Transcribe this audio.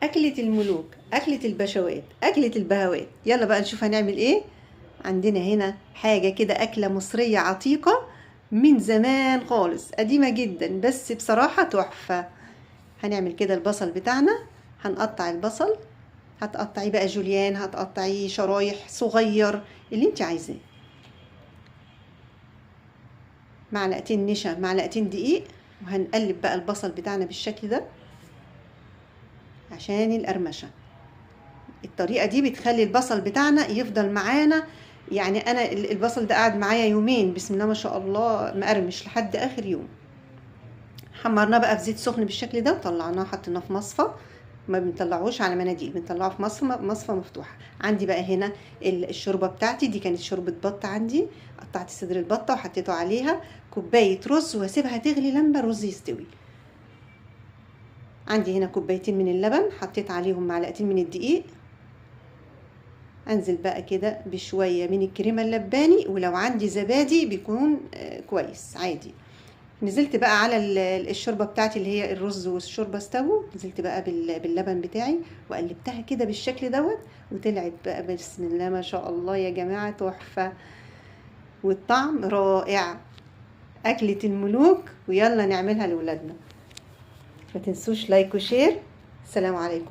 أكلة الملوك، أكلة البشوات، أكلة البهوات. يلا بقى نشوف هنعمل ايه. عندنا هنا حاجة كده، أكلة مصرية عتيقة من زمان خالص، قديمة جدا، بس بصراحة تحفة. هنعمل كده البصل بتاعنا. هنقطع البصل، هتقطعيه بقى جوليان، هتقطعيه شرايح صغير اللي انت عايزاه. معلقتين نشا، معلقتين دقيق، وهنقلب بقى البصل بتاعنا بالشكل ده عشان القرمشة. الطريقة دي بتخلي البصل بتاعنا يفضل معانا. يعني انا البصل ده قاعد معايا يومين بسم الله ما شاء الله، مقرمش لحد اخر يوم. حمرناه بقى في زيت سخن بالشكل ده وطلعناه، حطيناه في مصفى. ما بنطلعوش على مناديل، بنطلعه في مصفى مفتوحه. عندي بقى هنا الشوربه بتاعتي دي، كانت شوربه بط عندي. قطعت صدر البطه وحطيته عليها كوبايه رز، واسيبها تغلي لما الرز يستوي. عندي هنا كوبايتين من اللبن، حطيت عليهم معلقتين من الدقيق. انزل بقى كده بشويه من الكريمه اللباني، ولو عندي زبادي بيكون كويس عادي. نزلت بقى على الشوربه بتاعتي اللي هي الرز والشوربه استووا. نزلت بقى باللبن بتاعي وقلبتها كده بالشكل دوت، وطلعت بقى بسم الله ما شاء الله يا جماعه تحفه، والطعم رائع. اكله الملوك، ويلا نعملها لاولادنا. ما تنسوش لايك وشير. السلام عليكم.